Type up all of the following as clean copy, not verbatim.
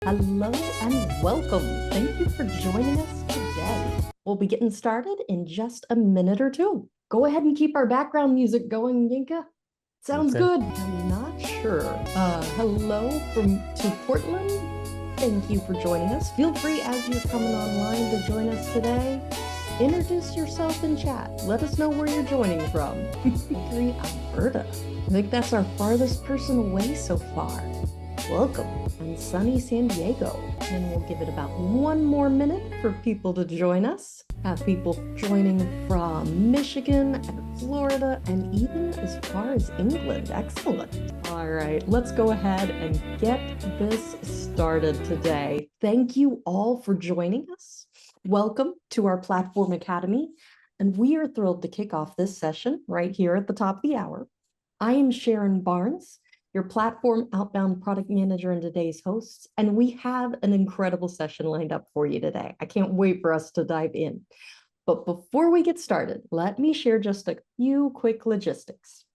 Hello and welcome. Thank you for joining us today. We'll be getting started in just a minute or two. Go ahead and keep our background music going, Yinka. Sounds Okay. good. I'm not sure. Hello to Portland. Thank you for joining us. Feel free as you're coming online to join us today. Introduce yourself in chat. Let us know where you're joining from. Calgary, Alberta. I think that's our farthest person away so far. Welcome. And sunny San Diego. And we'll give it about one more minute for people to join us. Have people joining from Michigan and Florida and even as far as England. Excellent. All right, let's go ahead and get this started today. Thank you all for joining us. Welcome to our Platform Academy. And we are thrilled to kick off this session right here at the top of the hour. I am Sharon Barnes, your platform outbound product manager and today's hosts, and we have an incredible session lined up for you today. I can't wait for us to dive in. But before we get started, let me share just a few quick logistics.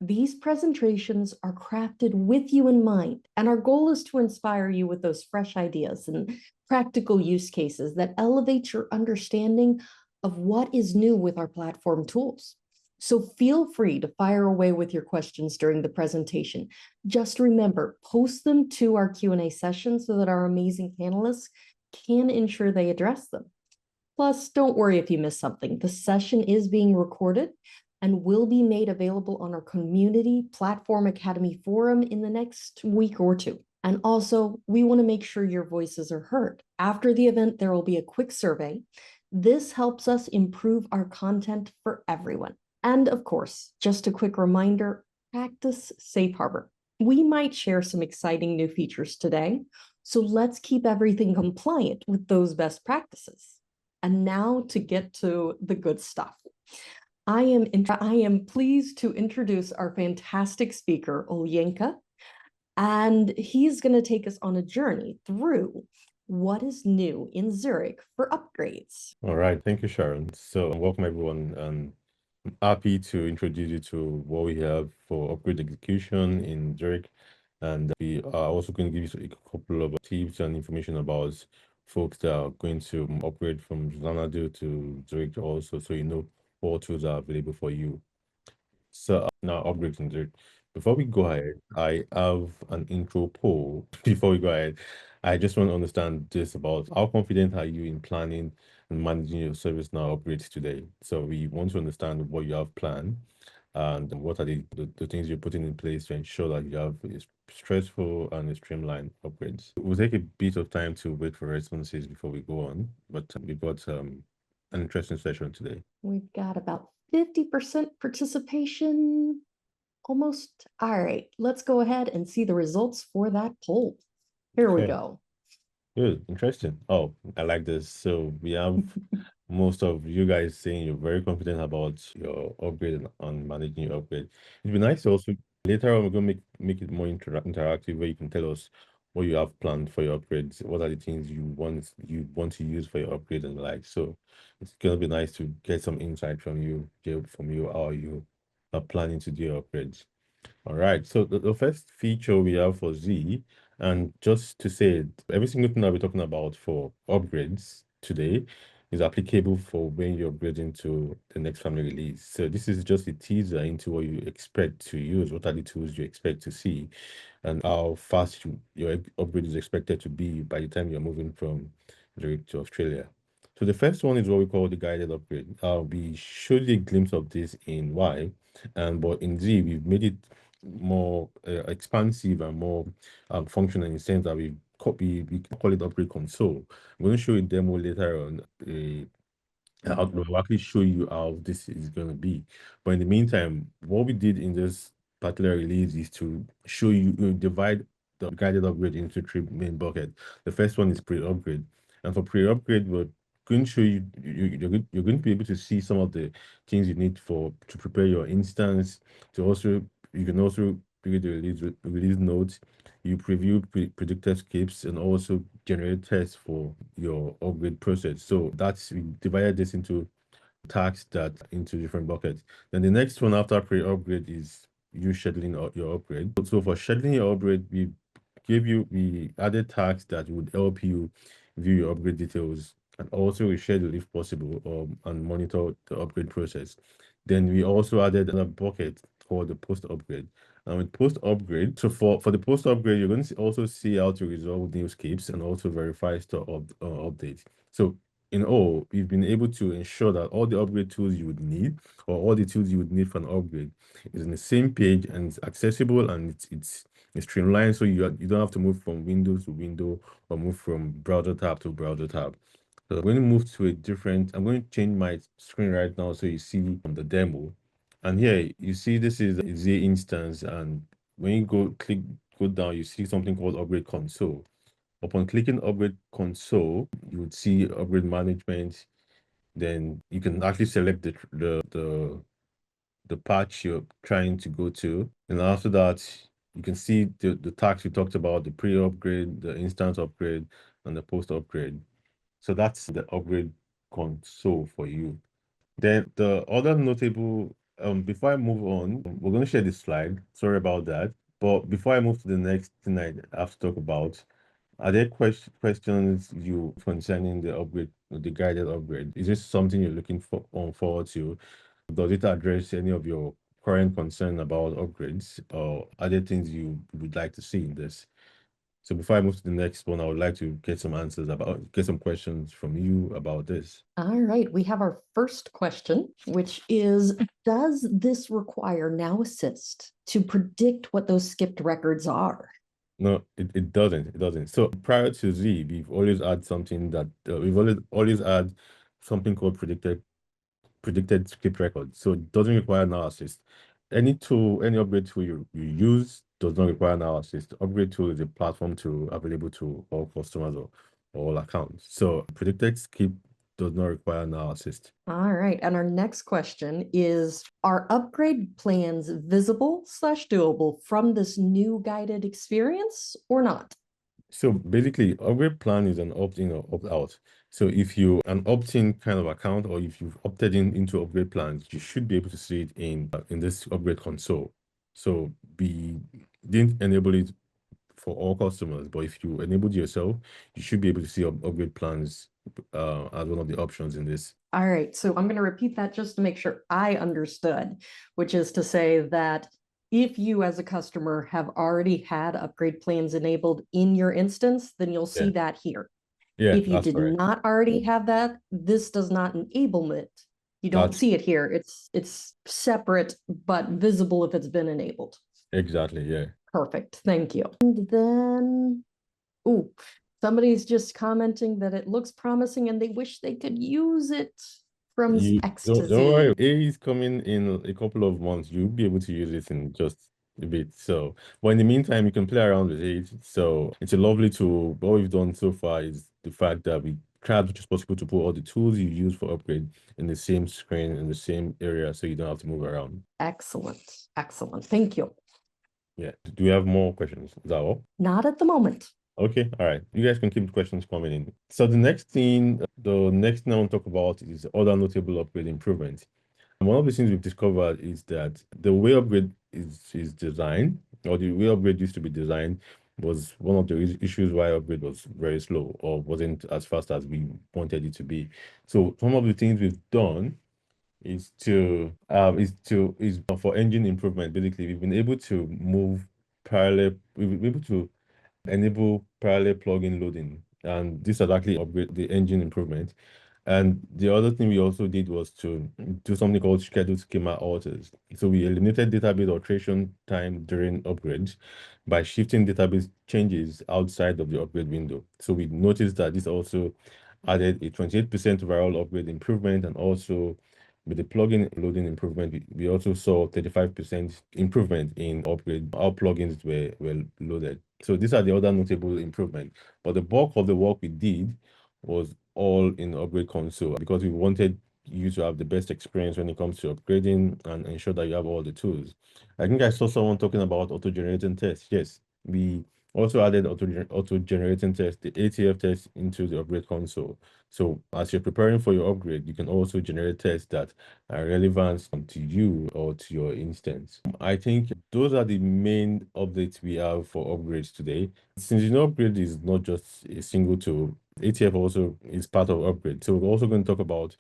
These presentations are crafted with you in mind, and our goal is to inspire you with those fresh ideas and practical use cases that elevate your understanding of what is new with our platform tools. So feel free to fire away with your questions during the presentation. Just remember, post them to our Q&A session so that our amazing panelists can ensure they address them. Plus, don't worry if you miss something. The session is being recorded and will be made available on our Community Platform Academy forum in the next week or two. And also, we want to make sure your voices are heard. After the event, there will be a quick survey. This helps us improve our content for everyone. And of course, just a quick reminder, practice safe harbor. We might share some exciting new features today, so let's keep everything compliant with those best practices. And now to get to the good stuff. I am pleased to introduce our fantastic speaker, Olyenka, and he's going to take us on a journey through what is new in Zurich for upgrades. All right. Thank you, Sharon. So welcome, everyone. And I'm happy to introduce you to what we have for upgrade execution in Zurich. And we are also going to give you a couple of tips and information about folks that are going to upgrade from Xanadu to Zurich also, so you know what tools are available for you. So now upgrades in Zurich. Before we go ahead, I have an intro poll. Before we go ahead, I just want to understand this about how confident are you in planning and managing your ServiceNow upgrades today? So we want to understand what you have planned and what are the things you're putting in place to ensure that you have a stressful and a streamlined upgrades. We'll take a bit of time to wait for responses before we go on, but we've got an interesting session today. We've got about 50% participation, almost. All right, let's go ahead and see the results for that poll. Here we go. Good, interesting. Oh, I like this. So we have most of you guys saying you're very confident about your upgrade and on managing your upgrade. It'd be nice to also later on we're gonna make it more interactive where you can tell us what you have planned for your upgrades, what are the things you want to use for your upgrade and the like. So it's gonna be nice to get some insight from you, how you are planning to do your upgrades. All right, so the first feature we have for Z, and just to say it, every single thing that we're talking about for upgrades today is applicable for when you're upgrading to the next family release. So this is just a teaser into what you expect to use, what are the tools you expect to see, and how fast your upgrade is expected to be by the time you're moving from Zurich to Australia. So the first one is what we call the guided upgrade. We showed you a glimpse of this in Y, but in Z, we've made it more expansive and more functional in the sense that we call it upgrade console. I'm going to show you a demo later on. We'll actually show you how this is going to be. But in the meantime, what we did in this particular release is to show you, divide the guided upgrade into three main buckets. The first one is pre-upgrade. And for pre-upgrade, we're going to show you, you're going to be able to see some of the things you need to prepare your instance. You can also create the release notes. You preview predicted skips and also generate tests for your upgrade process. So we divided this into tasks into different buckets. Then the next one after pre-upgrade is you scheduling your upgrade. So for scheduling your upgrade, we we added tags that would help you view your upgrade details and also reschedule if possible, and monitor the upgrade process. Then we also added a bucket for the post upgrade. And with post upgrade, so for the post upgrade, you're going to also see how to resolve new skips and also verify store updates. So in all, we've been able to ensure that all the upgrade tools you would need, or all the tools you would need for an upgrade, is in the same page and it's accessible and it's streamlined, so you don't have to move from window to window or move from browser tab to browser tab. So I'm going to move to a different. I'm going to change my screen right now so you see on the demo. And here you see this is a Z instance, and when you go down, you see something called upgrade console. Upon clicking upgrade console, you would see upgrade management. Then you can actually select the patch you're trying to go to. And after that, you can see the tags we talked about, the pre-upgrade, the instance upgrade, and the post-upgrade. So that's the upgrade console for you. Then the other notable, before I move on, we're going to share this slide. Sorry about that. But before I move to the next thing I have to talk about, are there questions you concerning the upgrade, the guided upgrade? Is this something you're looking forward to? Does it address any of your current concern about upgrades, or are there things you would like to see in this? So before I move to the next one, I would like to get some questions from you about this. All right, we have our first question, which is, does this require Now Assist to predict what those skipped records are? No, it doesn't. It doesn't. So prior to Z, we've always had something that we've always had something called predicted skip record. So it doesn't require Now Assist. Any tool, any upgrade tool you use does not require Now Assist. Upgrade tool is a platform tool available to all customers or all accounts. So predicted skip does not require Now Assist. All right, and our next question is, are upgrade plans visible/doable from this new guided experience or not? So basically, upgrade plan is an opt-in or opt-out. So if you an opt-in kind of account, or if you've opted into upgrade plans, you should be able to see it in this upgrade console. So we didn't enable it for all customers, but if you enabled yourself, you should be able to see upgrade plans as one of the options in this. All right, so I'm going to repeat that just to make sure I understood, which is to say that if you as a customer have already had upgrade plans enabled in your instance, then you'll see that here. Yeah, if you that's did correct. not already have that, this does not enable it. You don't see it here. It's separate, but visible if it's been enabled. Exactly, yeah. Perfect, thank you. And then, ooh, somebody's just commenting that it looks promising and they wish they could use it from X to Don't Z. worry, A is coming in a couple of months. You'll be able to use it in just a bit. So, but in the meantime, you can play around with it. So it's a lovely tool. What we've done so far is the fact that we tried as much as possible to put all the tools you use for upgrade in the same screen, in the same area, so you don't have to move around. Excellent, excellent. Thank you. Yeah. Do we have more questions? Is that all? Not at the moment. Okay, all right. You guys can keep the questions coming in. So the next thing I want to talk about is other notable upgrade improvements. And one of the things we've discovered is that the way upgrade is designed, or the way upgrade used to be designed, was one of the issues why upgrade was very slow or wasn't as fast as we wanted it to be. So some of the things we've done is for engine improvement. Basically, we've been able to move parallel. We've been able to enable parallel plugin loading, and this has actually upgrade the engine improvement. And the other thing we also did was to do something called scheduled schema alters. So we eliminated database alteration time during upgrades by shifting database changes outside of the upgrade window. So we noticed that this also added a 28% overall upgrade improvement, and also with the plugin loading improvement, we also saw 35% improvement in upgrade. Our plugins were loaded. So these are the other notable improvement. But the bulk of the work we did was all in upgrade console, because we wanted you to have the best experience when it comes to upgrading and ensure that you have all the tools. I think I saw someone talking about auto-generating tests. Yes, we Also added auto-generating test, the ATF test into the upgrade console. So as you're preparing for your upgrade, you can also generate tests that are relevant to you or to your instance. I think those are the main updates we have for upgrades today. Since upgrade is not just a single tool, ATF also is part of upgrade. So we're also going to talk about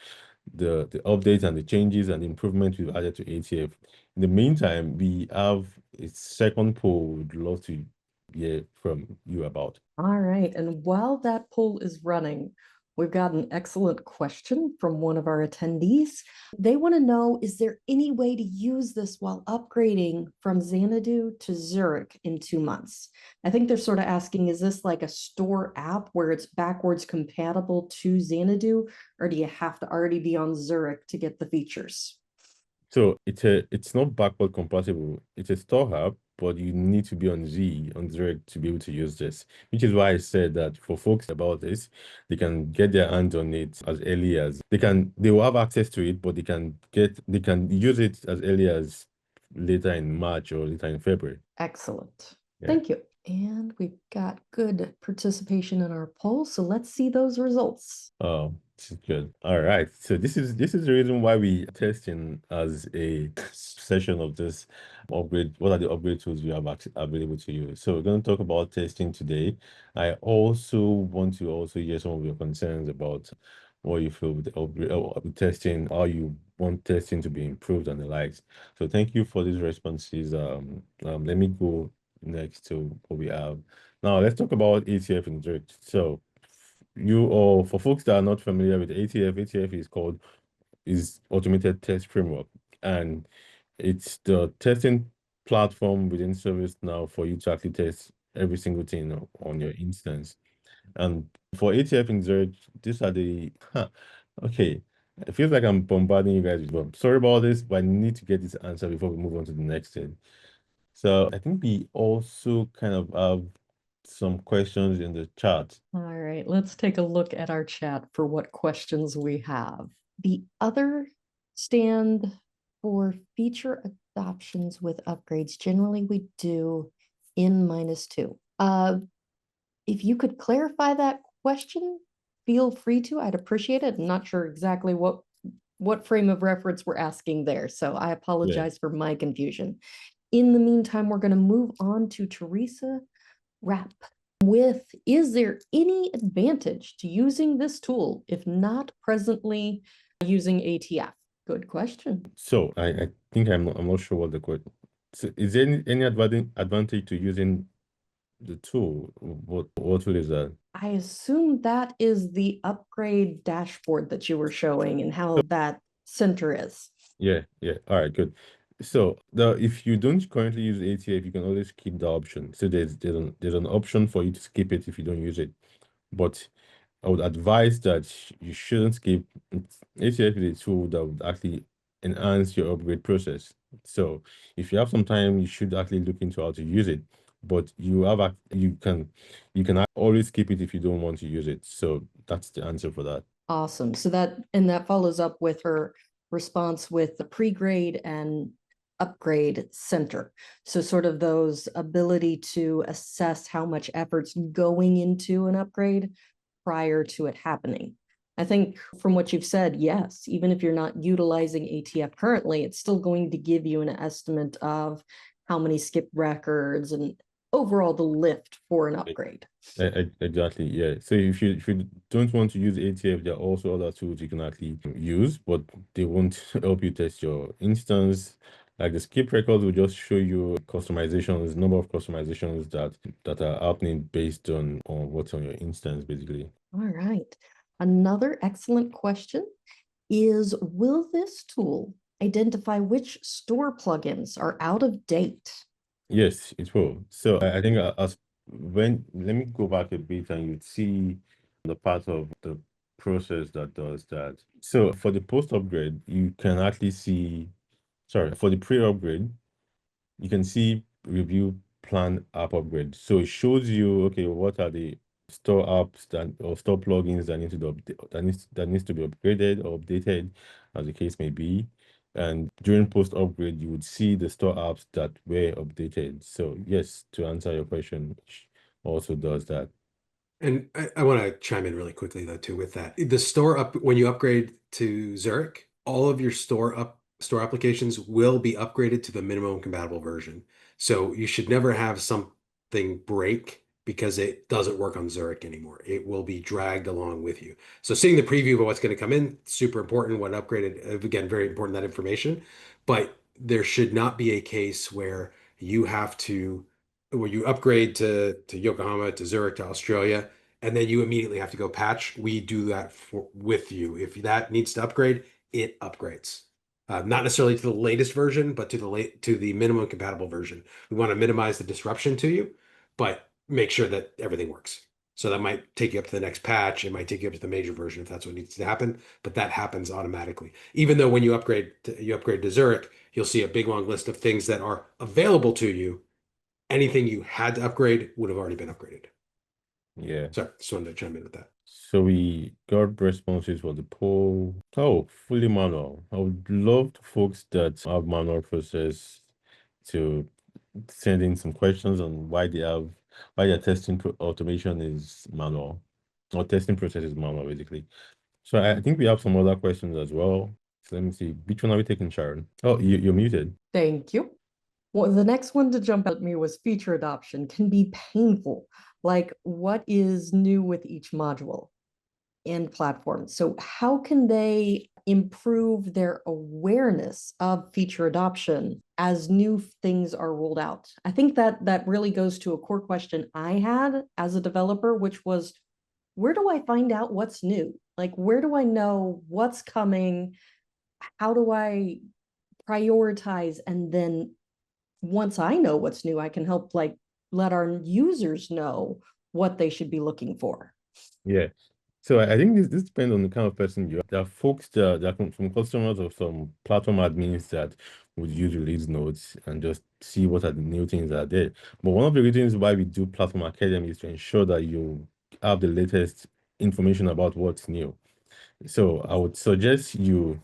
the updates and the changes and improvements we've added to ATF. In the meantime, we have a second poll we'd love to hear from you about. All right. And while that poll is running, we've got an excellent question from one of our attendees. They want to know, is there any way to use this while upgrading from Xanadu to Zurich in 2 months? I think they're sort of asking, is this like a store app where it's backwards compatible to Xanadu, or do you have to already be on Zurich to get the features? So it's not backward compatible. It's a store app, but you need to be on Zurich to be able to use this. Which is why I said that for folks about this, they can get their hands on it as early as they will have access to it, but they can use it as early as later in March or later in February. Excellent. Yeah. Thank you. And we've got good participation in our poll. So let's see those results. Oh, this is good. All right. So this is the reason why we are testing as a session of this upgrade. What are the upgrade tools we have available to you? So we're going to talk about testing today. I also want to hear some of your concerns about what you feel with the upgrade, with testing, how you want testing to be improved and the likes. So thank you for these responses. Let me go next to what we have. Now let's talk about ATF in Zurich. So for folks that are not familiar with ATF is automated test framework, and it's the testing platform within ServiceNow for you to actually test every single thing on your instance. And for ATF in Zurich, these are okay. It feels like I'm bombarding you guys with them. Sorry about this, but I need to get this answer before we move on to the next thing. So I think we also kind of have some questions in the chat. All right, let's take a look at our chat for what questions we have. The other stand for feature adoptions with upgrades. Generally, we do N-2. If you could clarify that question, feel free to. I'd appreciate it. I'm not sure exactly what frame of reference we're asking there, so I apologize for my confusion. In the meantime, we're going to move on to Teresa Rapp with, is there any advantage to using this tool if not presently using ATF? Good question. So I think I'm not sure what the question. So is there any advantage to using the tool? What tool is that? I assume that is the upgrade dashboard that you were showing and how that center is. Yeah. All right, good. So if you don't currently use ATF, you can always skip the option. So there's an option for you to skip it if you don't use it. But I would advise that you shouldn't skip. ATF is a tool that would actually enhance your upgrade process. So if you have some time, you should actually look into how to use it. But you can always skip it if you don't want to use it. So that's the answer for that. Awesome. So that follows up with her response with the pre-grade and upgrade center. So sort of those ability to assess how much effort's going into an upgrade prior to it happening. I think from what you've said, yes, even if you're not utilizing ATF currently, it's still going to give you an estimate of how many skipped records and overall the lift for an upgrade. Exactly, yeah. So if you don't want to use ATF, there are also other tools you can actually use, but they won't help you test your instance. Like the skip records will just show you customizations, number of customizations that are happening based on what's on your instance, basically. All right. Another excellent question is, will this tool identify which store plugins are out of date? Yes, it will. So I think let me go back a bit and you'd see the part of the process that does that. So for the post upgrade, you can actually see, sorry, for the pre-upgrade, you can see review plan app upgrade. So it shows you, okay, what are the store apps or store plugins that need to be that needs to be upgraded or updated, as the case may be. And during post upgrade, you would see the store apps that were updated. So yes, to answer your question, also does that. And I want to chime in really quickly though too with that. The store up when you upgrade to Zurich, all of your store applications will be upgraded to the minimum compatible version. So you should never have something break because it doesn't work on Zurich anymore. It will be dragged along with you. So seeing the preview of what's going to come in, super important. What upgraded, again, very important that information. But there should not be a case where you have to where you upgrade to Yokohama, to Zurich, to Australia, and then you immediately have to go patch. We do that with you. If that needs to upgrade, it upgrades. Not necessarily to the latest version, but to the minimum compatible version. We want to minimize the disruption to you, but make sure that everything works. So that might take you up to the next patch. It might take you up to the major version if that's what needs to happen, but that happens automatically. Even though when you upgrade to Zurich, you'll see a big long list of things that are available to you. Anything you had to upgrade would have already been upgraded. Yeah. Sorry, just wanted to chime in with that. So we got responses for the poll. Oh, fully manual. I would love to folks that have manual process to send in some questions on why their testing automation is manual, or testing process is manual, basically. So I think we have some other questions as well. So let me see. Which one are we taking, Sharon? Oh, you're muted. Thank you. Well, the next one to jump out at me was feature adoption can be painful. Like, what is new with each module and platform? So how can they improve their awareness of feature adoption as new things are rolled out? I think that really goes to a core question I had as a developer, which was, where do I find out what's new? Like, where do I know what's coming? How do I prioritize? And then once I know what's new, I can help let our users know what they should be looking for. Yeah. So I think this depends on the kind of person you are. There are folks that are from customers or some platform admins that would use release notes and just see what are the new things that are there. But one of the reasons why we do Platform Academy is to ensure that you have the latest information about what's new. So I would suggest you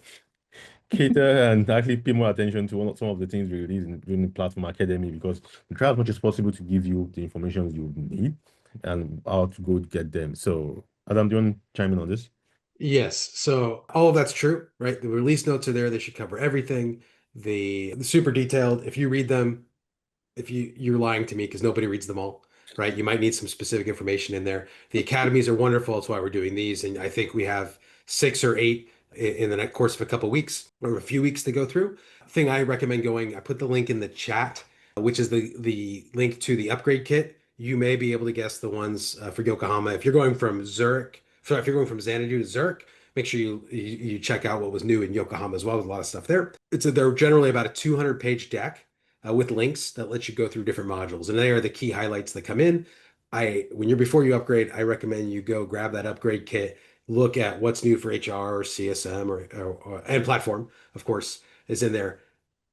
cater and actually pay more attention to some of the things we release during the Platform Academy, because we try as much as possible to give you the information you need and how to go get them. So Adam, do you want to chime in on this? Yes. So all of that's true, right? The release notes are there. They should cover everything. The super detailed. If you read them, if you're lying to me because nobody reads them all, right? You might need some specific information in there. The academies are wonderful. That's why we're doing these. And I think we have 6 or 8 in the next course of a couple of weeks or a few weeks to go through. Thing I recommend going, I put the link in the chat, which is the link to the upgrade kit. You may be able to guess the ones for Yokohama. If you're going from Zurich, sorry, if you're going from Xanadu to Zurich, make sure you check out what was new in Yokohama as well. There's a lot of stuff there. They're generally about a 200-page deck with links that let you go through different modules. And they are the key highlights that come in. Before you upgrade, I recommend you go grab that upgrade kit, look at what's new for HR or CSM and platform, of course, is in there.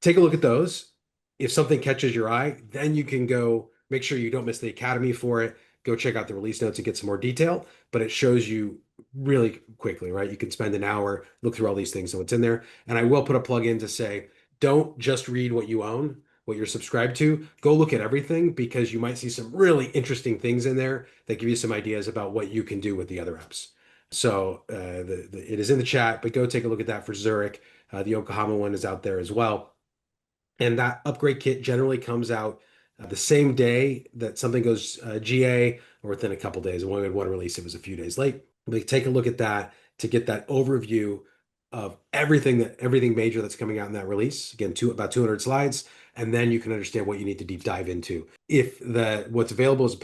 Take a look at those. If something catches your eye, then you can go make sure you don't miss the academy for it. Go check out the release notes and get some more detail, but it shows you really quickly, right? You can spend an hour, look through all these things, so it's in there. And I will put a plug in to say, don't just read what you own, what you're subscribed to. Go look at everything because you might see some really interesting things in there that give you some ideas about what you can do with the other apps. So it is in the chat, but go take a look at that for Zurich. The Yokohama one is out there as well. And that upgrade kit generally comes out the same day that something goes GA or within a couple days. And when we had one release, it was a few days late. We take a look at that to get that overview of everything major that's coming out in that release. Again, about 200 slides, and then you can understand what you need to deep dive into. If what's available is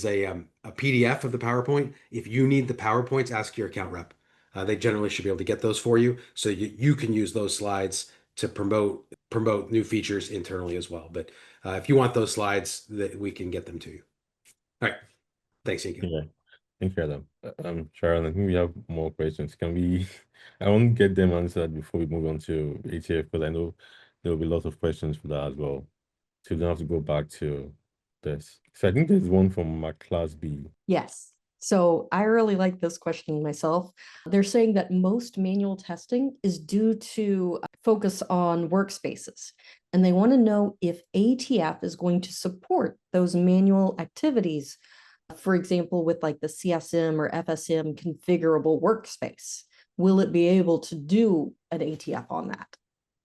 a PDF of the PowerPoint, if you need the PowerPoints, ask your account rep. They generally should be able to get those for you, so you can use those slides to promote new features internally as well. But if you want those slides, that we can get them to you. All right. Thanks, Inka. Yeah. Thank you, Adam. Sharon, I think we have more questions. I want to get them answered before we move on to ATF, because I know there will be lots of questions for that as well. So you don't have to go back to this. So I think there's one from my class B. Yes. So I really like this question myself. They're saying that most manual testing is due to focus on workspaces. And they want to know if ATF is going to support those manual activities For example, with like the CSM or FSM configurable workspace, will it be able to do an ATF on that?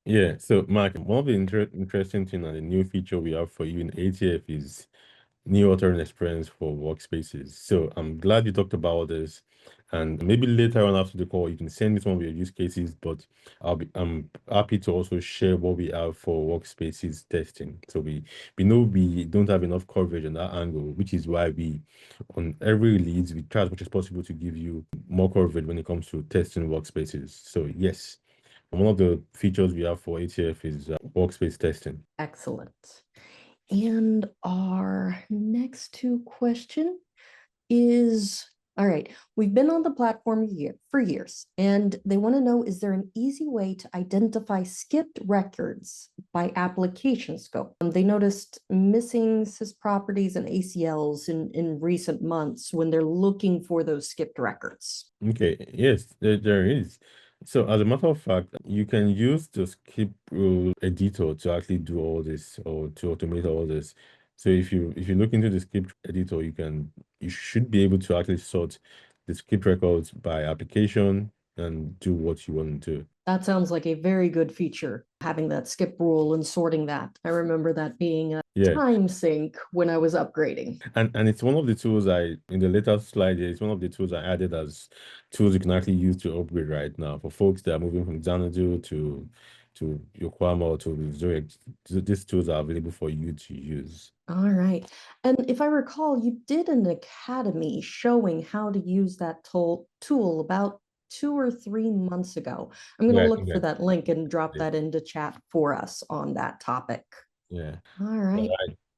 Yeah, so Mark, one of the interesting thing and the new feature we have for you in ATF is new authoring experience for workspaces. So I'm glad you talked about this, and maybe later on after the call you can send me some of your use cases, but I'm happy to also share what we have for workspaces testing. So we know we don't have enough coverage on that angle, which is why we on every release we try as much as possible to give you more coverage when it comes to testing workspaces. So yes, one of the features we have for ATF is workspace testing. Excellent. And our next two question is, all right, we've been on the platform for years, and they want to know, is there an easy way to identify skipped records by application scope? They noticed missing sys properties and ACLs in recent months when they're looking for those skipped records. Okay, yes, there is. So as a matter of fact, you can use the skip rule editor to actually do all this or to automate all this. So if you look into the script editor, you should be able to actually sort the script records by application and do what you want to do. That sounds like a very good feature, having that skip rule and sorting that. I remember that being a time sink when I was upgrading. And it's one of the tools in the latest slide here, it's one of the tools I added as tools you can actually use to upgrade right now for folks that are moving from Xanadu to Yokohama or to Zurich. These tools are available for you to use. All right. And if I recall, you did an academy showing how to use that tool about 2 or 3 months ago. I'm going to look for that link and drop that into chat for us on that topic. Yeah. All right.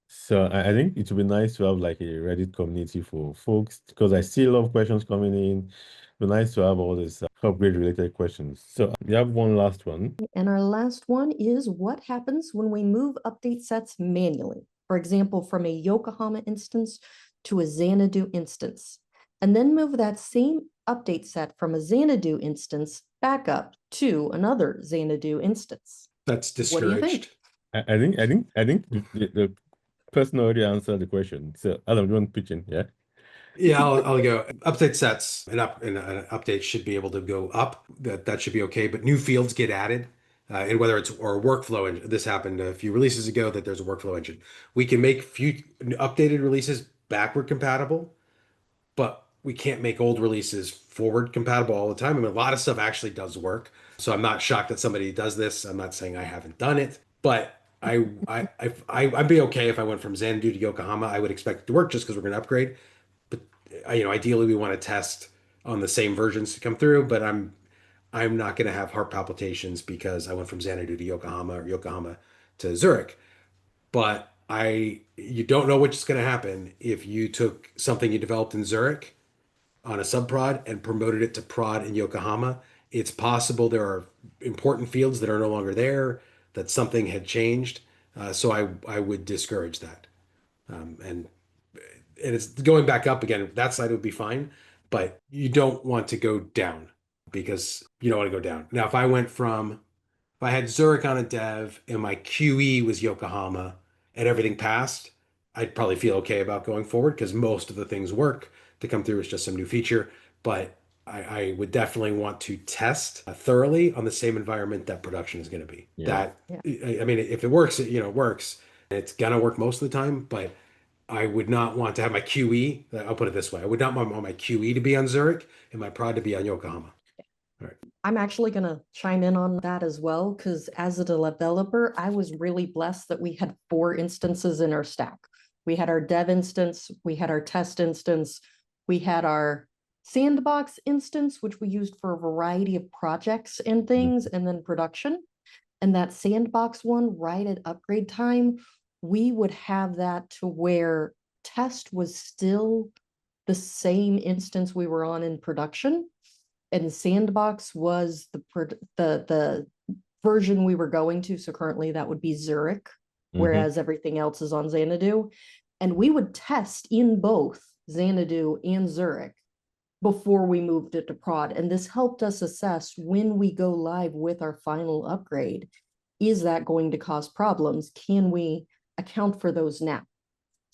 So I think it would be nice to have like a Reddit community for folks, because I see a lot of questions coming in. It'd be nice to have all these upgrade related questions. So we have one last one. And our last one is, what happens when we move update sets manually? For example, from a Yokohama instance to a Xanadu instance, and then move that same update set from a Xanadu instance back up to another Xanadu instance. That's discouraged. What do you think? I think the person already answered the question. So Adam, do you want to pitch in? Yeah. Yeah, I'll go. Update sets and an update should be able to go up. That should be okay. But new fields get added, and whether it's or a workflow engine. This happened a few releases ago that there's a workflow engine. We can make few updated releases backward compatible, but we can't make old releases forward compatible all the time. I mean, a lot of stuff actually does work. So I'm not shocked that somebody does this. I'm not saying I haven't done it, but I'd be okay if I went from Xanadu to Yokohama. I would expect it to work just because we're going to upgrade. But ideally we want to test on the same versions to come through. But I'm not going to have heart palpitations because I went from Xanadu to Yokohama or Yokohama to Zurich. But you don't know what's going to happen if you took something you developed in Zurich on a subprod and promoted it to prod in Yokohama. It's possible there are important fields that are no longer there, that something had changed. So I would discourage that. And it's going back up again. That side would be fine, but you don't want to go down because you don't want to go down. Now, if I had Zurich on a dev and my QE was Yokohama and everything passed, I'd probably feel okay about going forward because most of the things work. To come through is just some new feature, but I would definitely want to test thoroughly on the same environment that production is going to be. I mean, if it works, it works. It's gonna work most of the time, but I would not want to have my QE. I'll put it this way: I would not want my QE to be on Zurich and my prod to be on Yokohama. All right. I'm actually going to chime in on that as well, because as a developer, I was really blessed that we had 4 instances in our stack. We had our dev instance, we had our test instance, we had our sandbox instance, which we used for a variety of projects and things, and then production. And that sandbox one, right at upgrade time, we would have that to where test was still the same instance we were on in production, and sandbox was the version we were going to. So currently that would be Zurich, whereas everything else is on Xanadu. And we would test in both Xanadu and Zurich before we moved it to prod. And this helped us assess when we go live with our final upgrade, is that going to cause problems? Can we account for those now?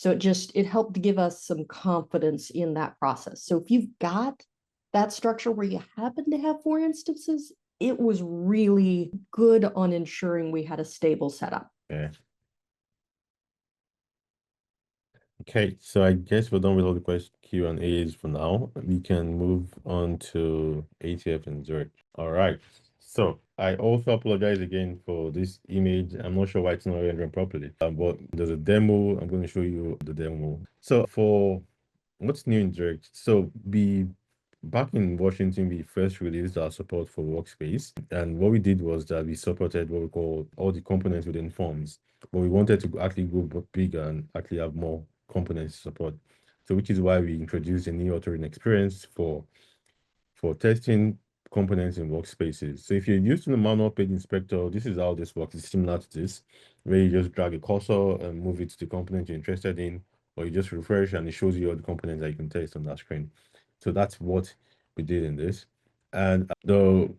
So it helped give us some confidence in that process. So if you've got that structure where you happen to have 4 instances, it was really good on ensuring we had a stable setup. Yeah. Okay, so I guess we're done with all the question Q&As for now. We can move on to ATF and Zurich. All right. So I also apologize again for this image. I'm not sure why it's not rendering properly. But there's a demo. I'm going to show you the demo. So for what's new in Zurich? So back in Washington, we first released our support for Workspace. And what we did was that we supported what we call all the components within forms. But we wanted to actually go bigger and actually have more components support. So which is why we introduced a new authoring experience for testing components in workspaces. So if you're used to the manual page inspector, this is how this works. It's similar to this, where you just drag a cursor and move it to the component you're interested in, or you just refresh and it shows you all the components that you can test on that screen. So that's what we did in this. And the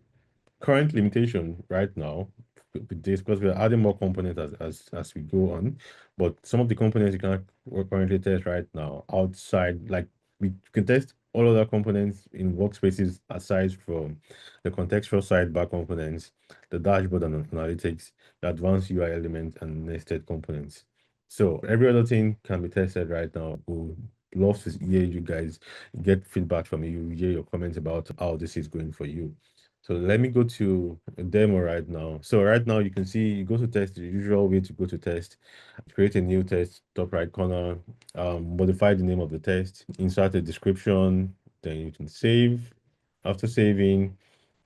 current limitation right now with this, because we're adding more components as we go on, but some of the components you can currently test right now outside, like we can test all other components in workspaces aside from the contextual sidebar components, the dashboard and analytics, the advanced UI elements, and nested components. So every other thing can be tested right now. We'll love to hear you guys get feedback from you, hear your comments about how this is going for you. So let me go to a demo right now. So right now you can see you go to test, the usual way to go to test, create a new test, top right corner, modify the name of the test, insert a description, then you can save. After saving,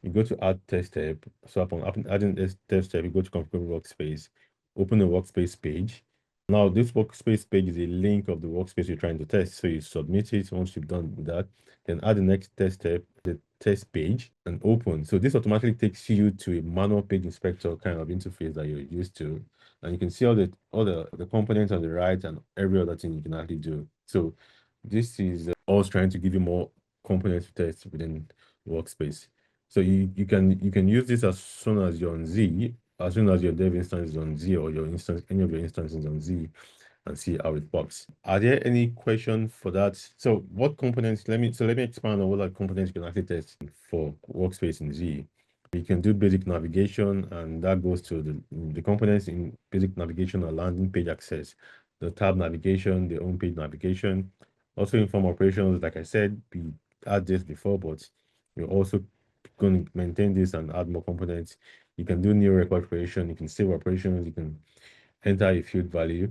you go to add test step. So upon adding this test step, you go to configure workspace, open the workspace page. Now this workspace page is a link of the workspace you're trying to test. So you submit it. Once you've done that, then add the next test step, the test page, and open. So this automatically takes you to a manual page inspector kind of interface that you're used to. And you can see all the components on the right and every other thing you can actually do. So this is us trying to give you more components to test within workspace. So you can use this as soon as you're on Z, as soon as your dev instance is on Z or your instance, any of your instances on Z, and see how it works. Are there any questions for that? So what components, let me expand on what are components you can actually test for workspace in Z. You can do basic navigation, and that goes to the components in basic navigation or landing page access, the tab navigation, the home page navigation. Also inform operations, like I said, we had this before, but we're also going to maintain this and add more components. You can do new record creation, you can save operations, you can enter a field value.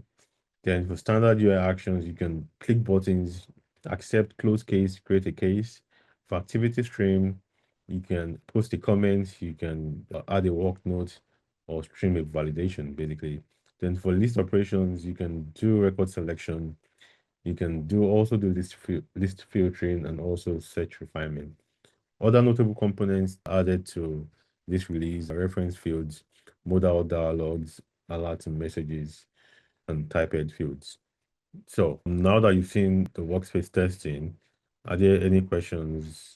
Then for standard UI actions, you can click buttons, accept, close case, create a case. For activity stream, you can post a comment, you can add a work note or stream a validation, basically. Then for list operations, you can do record selection. You can also do list filtering and also search refinement. Other notable components added to this release are reference fields, modal dialogues, alerts and messages, and typed fields. So now that you've seen the workspace testing, are there any questions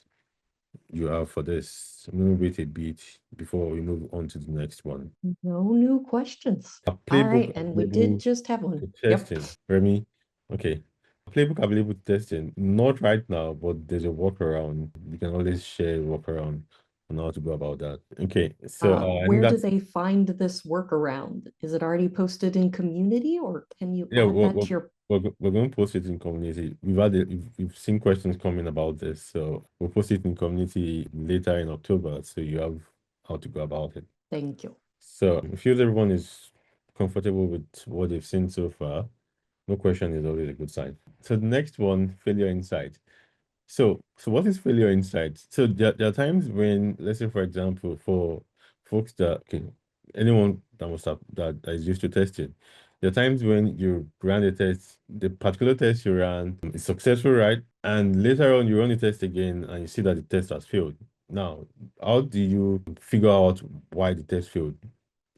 you have for this? I'm going to wait a bit before we move on to the next one. No new questions. A All playbook right, and we did available just have to one. testing. Remy, okay. Playbook available to testing. Not right now, but there's a workaround. You can always share a workaround on how to go about that. Okay, so I think Where do that's they find this workaround? Is it already posted in community, or can you yeah. add that to your? We're going to post it in community. We've seen questions coming about this, so we'll post it in community later in October, so you have how to go about it. Thank you. So it feels everyone is comfortable with what they've seen so far. No question is always a good sign. So the next one, failure insight. So what is failure insight? So there are times when, let's say, for example, for folks that, okay, anyone that that is used to testing, there are times when you run a test, the particular test you ran is successful, right? And later on, you run the test again and you see that the test has failed. Now, how do you figure out why the test failed?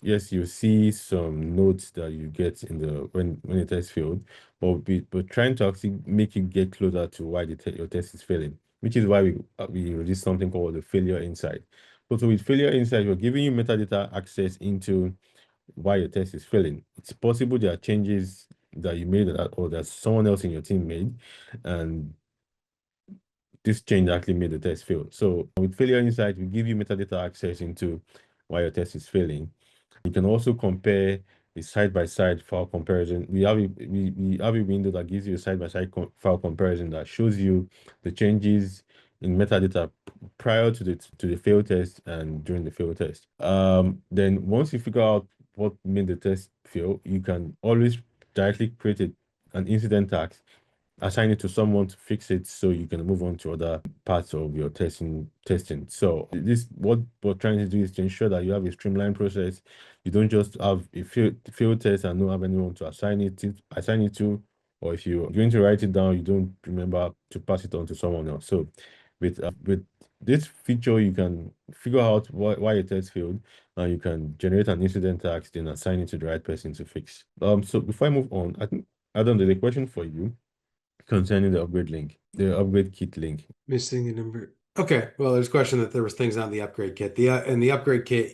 Yes, you see some notes that you get in the when the test failed, but trying to actually make you get closer to why your test is failing, which is why we release something called the failure insight. So with failure insight, we're giving you metadata access into why your test is failing. It's possible there are changes that you made or that someone else in your team made, and this change actually made the test fail. So with Failure Insight, we give you metadata access into why your test is failing. You can also compare the side-by-side file comparison. We have a window that gives you a side-by-side file comparison that shows you the changes in metadata prior to the fail test and during the fail test. Then once you figure out what made the test fail, you can always directly create an incident task, assign it to someone to fix it, so you can move on to other parts of your testing. So what we're trying to do is to ensure that you have a streamlined process. You don't just have a field test and not have anyone to assign it to, or if you're going to write it down, you don't remember to pass it on to someone else. So with this feature, you can figure out why a test failed, and you can generate an incident task, then assign it to the right person to fix. So before I move on, I think Adam, there's a question for you concerning the upgrade kit link. Missing a number. Okay, well, there's a question that there was things on the upgrade kit. And the upgrade kit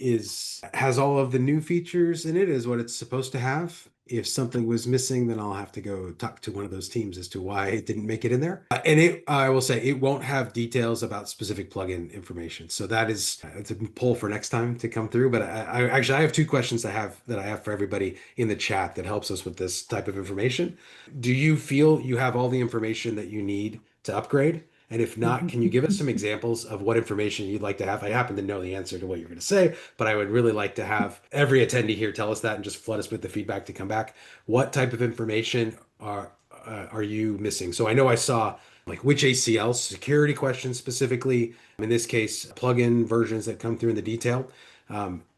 has all of the new features in it, is what it's supposed to have. If something was missing, then I'll have to go talk to one of those teams as to why it didn't make it in there. I will say it won't have details about specific plugin information. So that is it's a poll for next time to come through. But I have two questions I have for everybody in the chat that helps us with this type of information. Do you feel you have all the information that you need to upgrade? And if not, can you give us some examples of what information you'd like to have? I happen to know the answer to what you're going to say, but I would really like to have every attendee here tell us that and just flood us with the feedback to come back. What type of information are you missing? So I know I saw like which ACL security questions specifically. In this case, plugin versions that come through in the detail.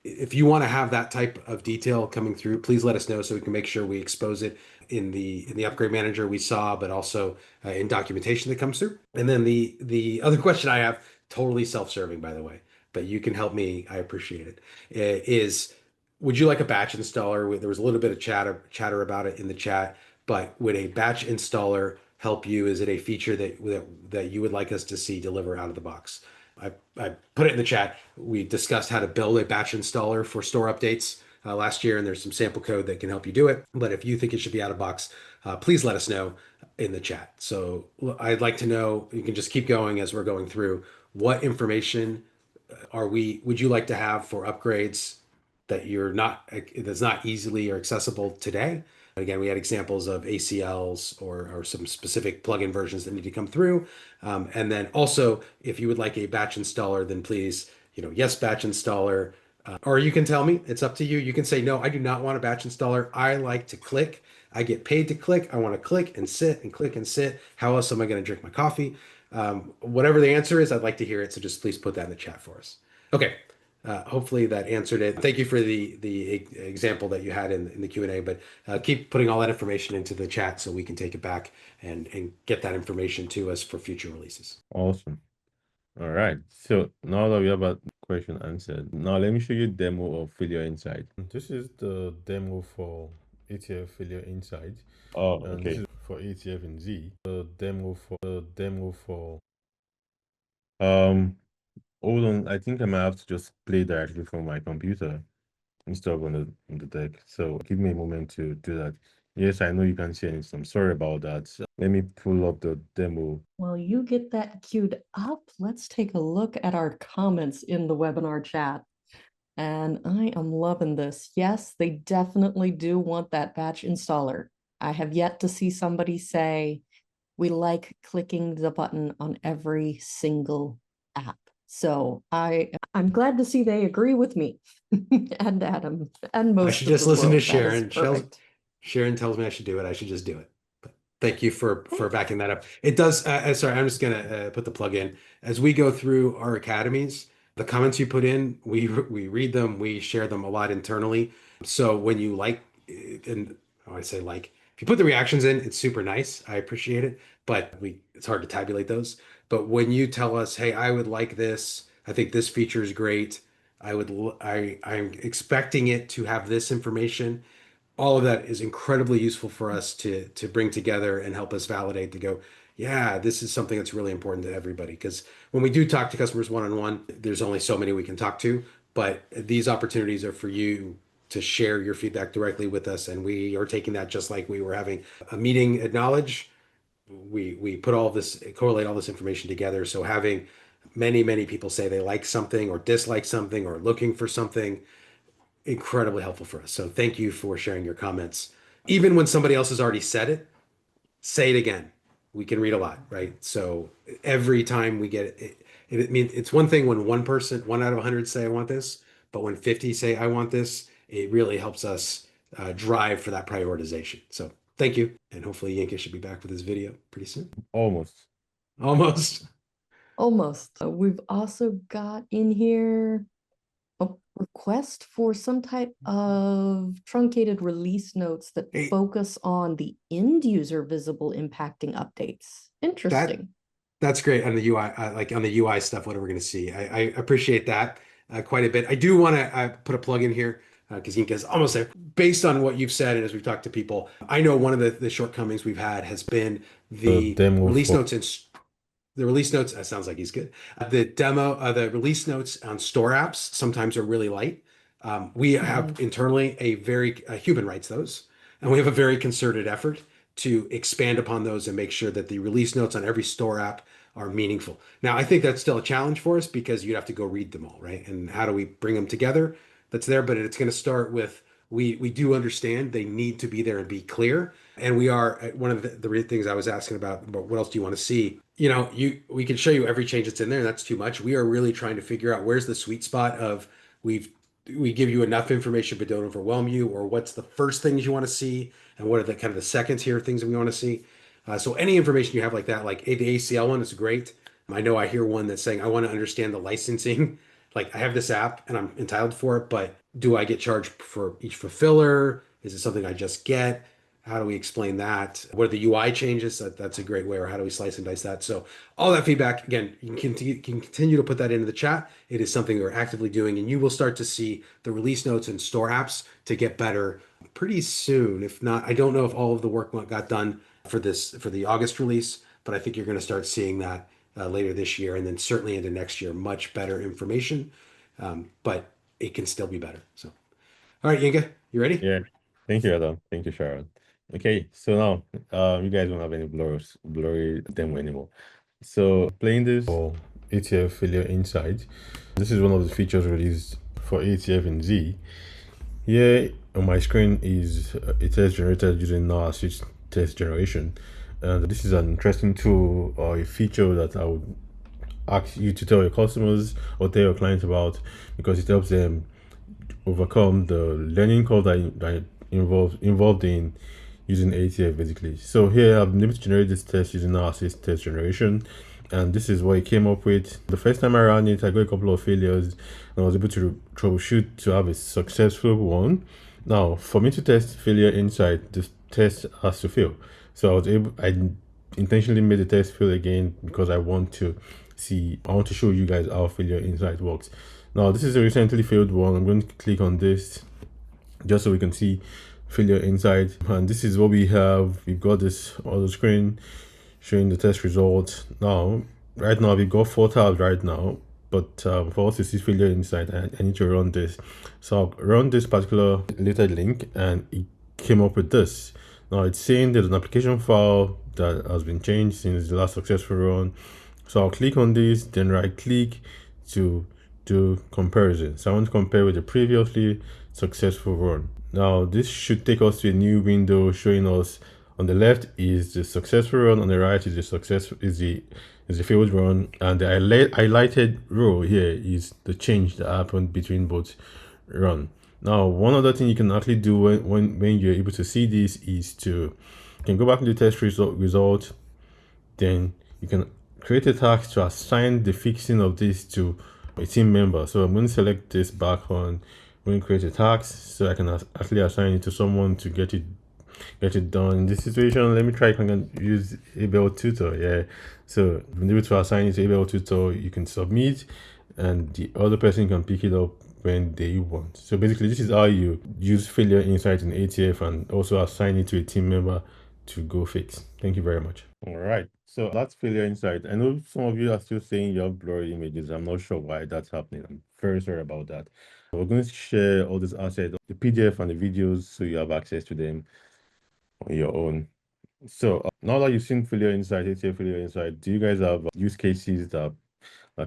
If you want to have that type of detail coming through, please let us know so we can make sure we expose it in the upgrade manager we saw, but also in documentation that comes through. And then the other question I have, totally self-serving, by the way, but you can help me. I appreciate it. Is would you like a batch installer? There was a little bit of chatter about it in the chat, but would a batch installer help you? Is it a feature that you would like us to see deliver out of the box? I put it in the chat. We discussed how to build a batch installer for store updates last year, and there's some sample code that can help you do it. But if you think it should be out of box, please let us know in the chat. So I'd like to know, you can just keep going as we're going through, what information would you like to have for upgrades that's not easily or accessible today? Again, we had examples of ACLs or some specific plugin versions that need to come through. And then also, if you would like a batch installer, then please, yes, batch installer. Or you can tell me, it's up to you. You can say, no, I do not want a batch installer. I like to click. I get paid to click. I want to click and sit and click and sit. How else am I going to drink my coffee? Whatever the answer is, I'd like to hear it. So just please put that in the chat for us. Okay. Hopefully that answered it. Thank you for the example that you had in the Q&A, but keep putting all that information into the chat so we can take it back and get that information to us for future releases. Awesome. All right. So now that we have a question answered, now let me show you a demo of Failure Insight. This is the demo for ATF Failure Insight. Oh, okay. And this is for ATF in Z. The demo for hold on, I think I might have to just play directly from my computer instead of on the deck. So give me a moment to do that. Yes, I know you can see it. I'm sorry about that. So let me pull up the demo. While you get that queued up, let's take a look at our comments in the webinar chat. And I am loving this. Yes, they definitely do want that batch installer. I have yet to see somebody say, we like clicking the button on every single app. So I'm glad to see they agree with me and Adam and most. I should just listen to Sharon. Sharon tells me I should do it. I should just do it. But thank you for backing that up. It does. Sorry, I'm just gonna put the plug in as we go through our academies. The comments you put in, we read them. We share them a lot internally. So when you and I say if you put the reactions in, it's super nice. I appreciate it, but it's hard to tabulate those. But when you tell us, hey, I would like this, I think this feature is great. I'm expecting it to have this information. All of that is incredibly useful for us to bring together and help us validate to go, yeah, this is something that's really important to everybody. Because when we do talk to customers one-on-one, there's only so many we can talk to, but these opportunities are for you to share your feedback directly with us, and we are taking that just like we were having a meeting at Knowledge. We put all this, correlate all this information together. So having many people say they like something or dislike something or looking for something, incredibly helpful for us. So thank you for sharing your comments. Even when somebody else has already said it, say it again. We can read a lot, right? So every time we get it means it's one thing when one person, 1 out of 100 say I want this, but when 50 say I want this, it really helps us drive for that prioritization. So thank you, and hopefully Yinka should be back with his video pretty soon. Almost. Almost. Almost. We've also got in here a request for some type of truncated release notes that Hey. focus on the end user visible impacting updates. Interesting. That's great on the UI, like on the UI stuff, what we're going to see. I appreciate that quite a bit. I do want to put a plug in here because Yinka's almost there. Based on what you've said and as we've talked to people, I know one of the shortcomings we've had has been the demo release for- notes and the release notes. That sounds like he's good. The release notes on store apps sometimes are really light. We have internally human writes those, and we have a very concerted effort to expand upon those and make sure that the release notes on every store app are meaningful. Now, I think that's still a challenge for us because you'd have to go read them all, right? And how do we bring them together? That's there, but it's going to start with we do understand they need to be there and be clear. And we are one of the things I was asking about what else do you want to see? We can show you every change that's in there, and that's too much. We are really trying to figure out where's the sweet spot of we give you enough information but don't overwhelm you, or what's the first things you want to see, and what are the kind of the second tier things that we want to see. So any information you have like that, like the ACL one is great. I know I hear one that's saying I want to understand the licensing. Like I have this app and I'm entitled for it, but do I get charged for each fulfiller? Is it something I just get? How do we explain that? What are the UI changes? That's a great way. Or how do we slice and dice that? So all that feedback, again, you can continue to put that into the chat. It is something we're actively doing, and you will start to see the release notes and store apps to get better pretty soon. If not, I don't know if all of the work got done for the August release, but I think you're going to start seeing that later this year, and then certainly into next year, much better information. But it can still be better. So, all right, Yinka, you ready? Yeah. Thank you, Adam. Thank you, Sharon. Okay, so now you guys don't have any blurry demo anymore. So playing this for ATF Failure Insight, this is one of the features released for ATF in Z. Here on my screen is a test generated using Now Assist test generation, and this is an interesting tool or a feature that I would ask you to tell your customers or tell your clients about, because it helps them overcome the learning curve that involved in using ATF basically. So here I've been able to generate this test using Now Assist test generation, and this is what it came up with. The first time I ran it, I got a couple of failures, and I was able to troubleshoot to have a successful one. Now, for me to test Failure Insight, this test has to fail. So I intentionally made the test fail again because I want to show you guys how Failure Insight works. Now, this is a recently failed one. I'm going to click on this just so we can see Failure Insight, and this is what we have. We've got this on the screen showing the test results. Right now we've got 4 tabs right now, but for us to see Failure Insight, I need to run this. So I'll run this particular related link, and it came up with this. Now it's saying there's an application file that has been changed since the last successful run. So I'll click on this, then right click to do comparison. So I want to compare with the previously successful run. Now this should take us to a new window showing us on the left is the successful run, on the right is the failed run, and the highlighted row here is the change that happened between both run. Now one other thing you can actually do when you're able to see this is you can go back to the test result, then you can create a task to assign the fixing of this to a team member. So I'm going to select this back on. I'm going to create a task so I can actually assign it to someone to get it done. In this situation, let me try. I can use Abel Tutor. Yeah, so when able to assign it to Abel Tutor, you can submit, and the other person can pick it up when they want. So basically, this is how you use Failure Insight in ATF and also assign it to a team member to go fix. Thank you very much. All right. So that's failure insight. I know some of you are still saying you have blurry images. I'm not sure why that's happening. I'm very sorry about that. We're going to share all these assets, the PDF and the videos, so you have access to them on your own. So now that you've seen failure insight, ATF failure insight, do you guys have use cases that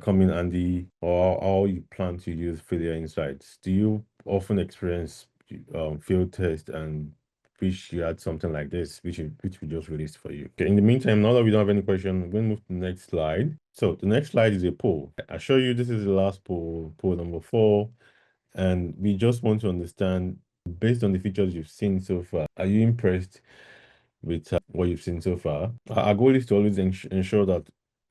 come in handy, or how you plan to use failure insights? Do you often experience field test and wish you had something like this, which we just released for you? Okay, in the meantime, now that we don't have any question, we're going to move to the next slide. So the next slide is a poll. I show you this is the last poll number 4, and we just want to understand, based on the features you've seen so far, are you impressed with what you've seen so far? Our goal is to always ensure that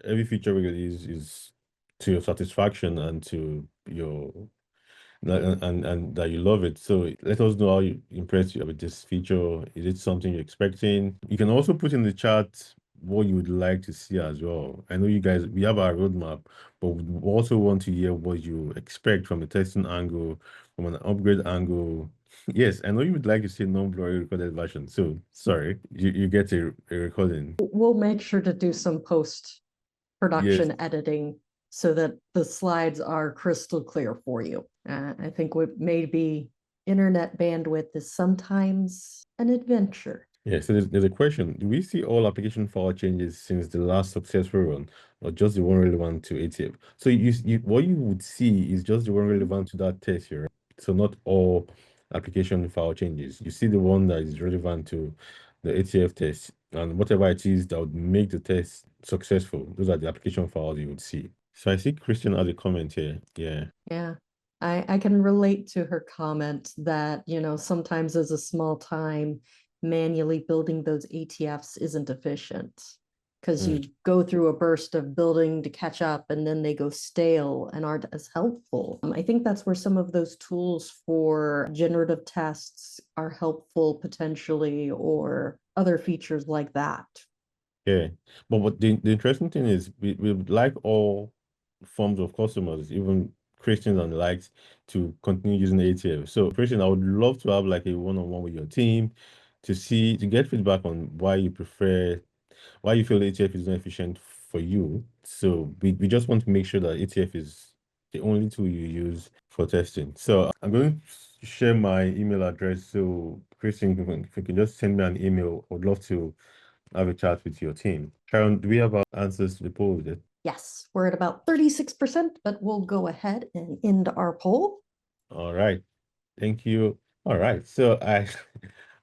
every feature we release is to your satisfaction and to your and that you love it. So let us know how you impressed you with this feature. Is it something you're expecting? You can also put in the chat what you would like to see as well. I know you guys, we have our roadmap, but we also want to hear what you expect from a testing angle, from an upgrade angle. Yes, I know you would like to see non-blurry recorded version. So sorry, you get a recording. We'll make sure to do some post-production editing so that the slides are crystal clear for you. I think maybe internet bandwidth is sometimes an adventure. Yeah, so there's a question. Do we see all application file changes since the last successful run, or just the one relevant to ATF? So what you would see is just the one relevant to that test here, right? So not all application file changes. You see the one that is relevant to the ATF test, and whatever it is that would make the test successful, those are the application files you would see. So I see Christian has a comment here. Yeah. Yeah, I can relate to her comment that, sometimes as a small time, manually building those ATFs isn't efficient because you go through a burst of building to catch up and then they go stale and aren't as helpful. I think that's where some of those tools for generative tests are helpful potentially, or other features like that. Yeah, but what the interesting thing is, we would like all forms of customers, even Christians and the likes, to continue using ATF. So, Christian, I would love to have like a one-on-one with your team to get feedback on why you feel ATF is not efficient for you. So, we just want to make sure that ATF is the only tool you use for testing. So, I'm going to share my email address. So, Christian, if you can just send me an email, I would love to have a chat with your team. Sharon, do we have our answers to the poll yet? Yes, we're at about 36%, but we'll go ahead and end our poll. All right. Thank you. All right. So I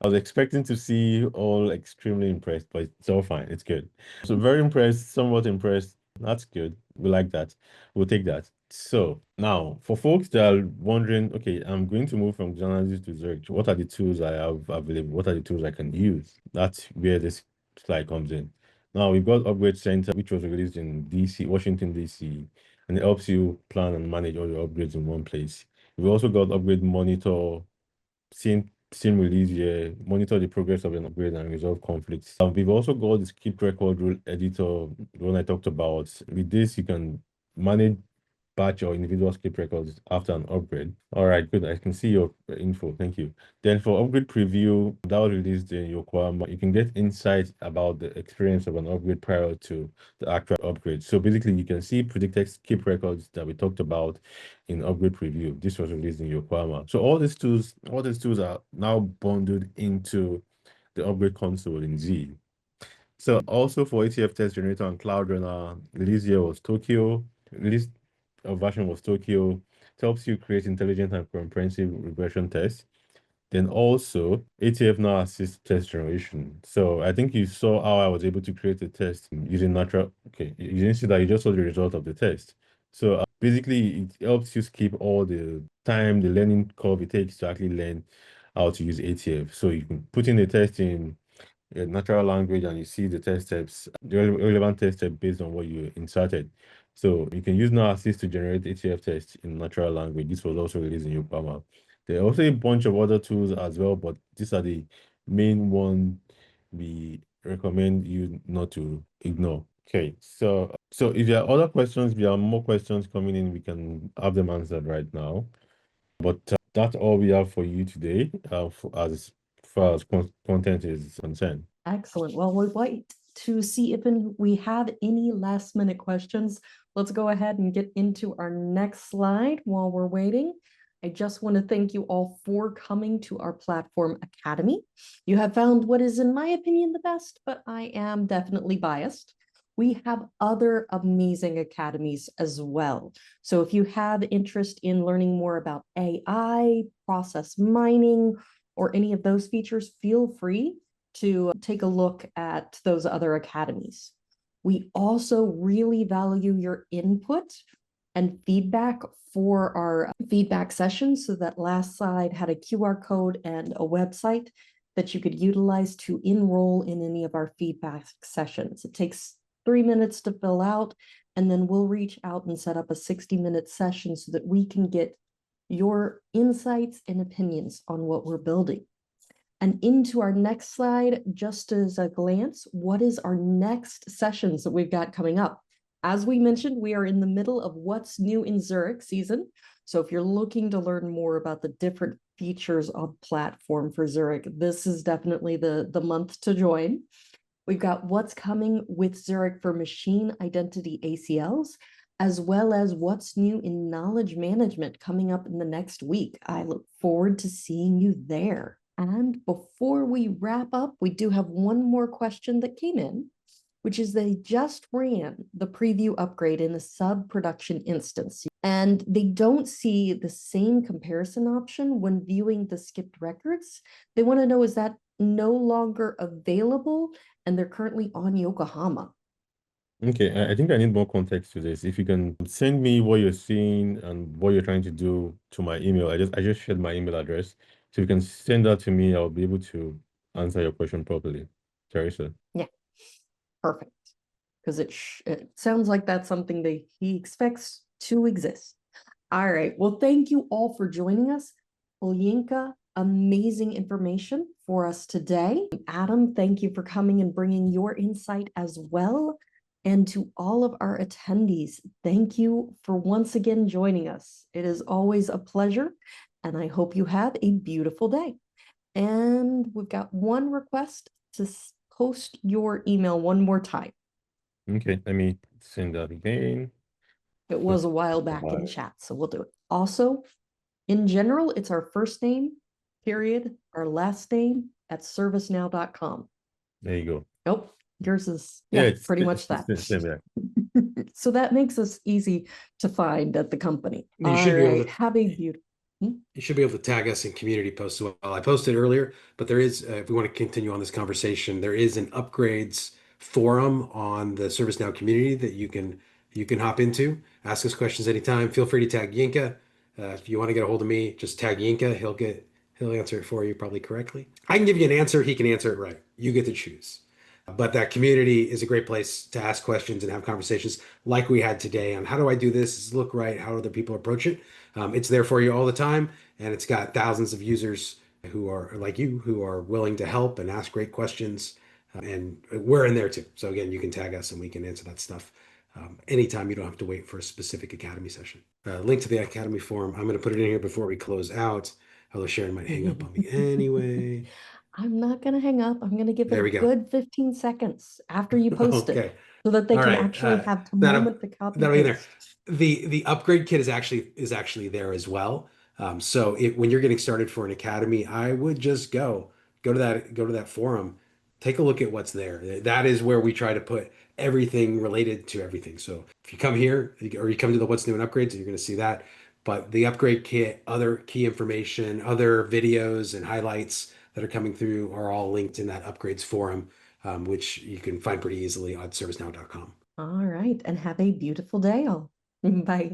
was expecting to see you all extremely impressed, but it's all fine. It's good. So very impressed, somewhat impressed. That's good. We like that. We'll take that. So now for folks that are wondering, okay, I'm going to move from journalism to Zurich. What are the tools I have available? What are the tools I can use? That's where this slide comes in. Now we've got Upgrade Center, which was released in DC, Washington, DC, and it helps you plan and manage all your upgrades in one place. We've also got Upgrade Monitor, same release here, monitor the progress of an upgrade and resolve conflicts. We've also got the skip record rule editor, the one I talked about. With this, you can manage batch or individual skip records after an upgrade. All right, good. I can see your info. Thank you. Then for upgrade preview, that was released in Yokohama. You can get insights about the experience of an upgrade prior to the actual upgrade. So basically, you can see predicted skip records that we talked about in upgrade preview. This was released in Yokohama. So all these tools are now bundled into the upgrade console in Z. So also for ATF test generator and Cloud Runner, release year was Tokyo. Release version was Tokyo. It helps you create intelligent and comprehensive regression tests. Then also ATF now assists test generation. So I think you saw how I was able to create a test using natural. Okay, you didn't see that, you just saw the result of the test. So basically, it helps you skip all the time, the learning curve it takes to actually learn how to use ATF. So you can put in the test in natural language and you see the test steps, the relevant test step based on what you inserted. So you can use Now Assist to generate ATF tests in natural language. This was also released in Yokohama. There are also a bunch of other tools as well, but these are the main one we recommend you not to ignore. Okay, so if there are other questions, if there are more questions coming in, we can have them answered right now. But that's all we have for you today, as far as content is concerned. Excellent. Well, we'll wait to see if we have any last minute questions. Let's go ahead and get into our next slide while we're waiting. I just want to thank you all for coming to our platform academy. You have found what is, in my opinion, the best, but I am definitely biased. We have other amazing academies as well. So if you have interest in learning more about AI, process mining, or any of those features, feel free to take a look at those other academies. We also really value your input and feedback for our feedback sessions. So that last slide had a QR code and a website that you could utilize to enroll in any of our feedback sessions. It takes 3 minutes to fill out, and then we'll reach out and set up a 60-minute session so that we can get your insights and opinions on what we're building. And into our next slide, just as a glance, what is our next sessions that we've got coming up? As we mentioned, we are in the middle of What's New in Zurich season. So if you're looking to learn more about the different features of platform for Zurich, this is definitely the month to join. We've got What's Coming with Zurich for machine identity ACLs, as well as What's New in Knowledge Management coming up in the next week. I look forward to seeing you there. And before we wrap up, we do have one more question that came in, which is they just ran the preview upgrade in a sub-production instance, and they don't see the same comparison option when viewing the skipped records. They want to know, is that no longer available? And they're currently on Yokohama. Okay, I think I need more context to this. If you can send me what you're seeing and what you're trying to do to my email, I just shared my email address. So you can send that to me, I'll be able to answer your question properly. Teresa. Yeah, perfect. Because it sounds like that's something that he expects to exist. All right, well, thank you all for joining us. Olinka, amazing information for us today. Adam, thank you for coming and bringing your insight as well. And to all of our attendees, thank you for once again joining us. It is always a pleasure, and I hope you have a beautiful day. And we've got one request to post your email one more time. Okay, let me send that again. It was a while back in chat, so we'll do it. Also, in general, it's our first name, period, our last name at servicenow.com. There you go. Nope, yours is, yeah, it's pretty much that. Same, yeah. So that makes us easy to find at the company. You should be able to have a beautiful. You should be able to tag us in community posts as well. I posted earlier, but there is, if we want to continue on this conversation, there is an upgrades forum on the ServiceNow community that you can hop into. Ask us questions anytime. Feel free to tag Yinka. If you want to get a hold of me, just tag Yinka. He'll answer it for you probably correctly. I can give you an answer. He can answer it right. You get to choose. But that community is a great place to ask questions and have conversations like we had today on how do I do this? Does it look right? How other people approach it? It's there for you all the time. And it's got thousands of users who are like you, who are willing to help and ask great questions. And we're in there too. So again, you can tag us and we can answer that stuff anytime. You don't have to wait for a specific Academy session. Link to the Academy forum. I'm going to put it in here before we close out. Although Sharon might hang up on me anyway. I'm not going to hang up. I'm going to give There it we a go. good 15 seconds after you post Okay. it so that they All can right. actually have a That'll- moment to copy that'll be there. paste. The upgrade kit is actually there as well. So when you're getting started for an academy, I would just go to that forum, take a look at what's there. That is where we try to put everything related to everything. So if you come here or you come to the What's New and Upgrades, you're going to see that. But the upgrade kit, other key information, other videos and highlights that are coming through are all linked in that upgrades forum, which you can find pretty easily on servicenow.com. All right. And have a beautiful day all. Bye.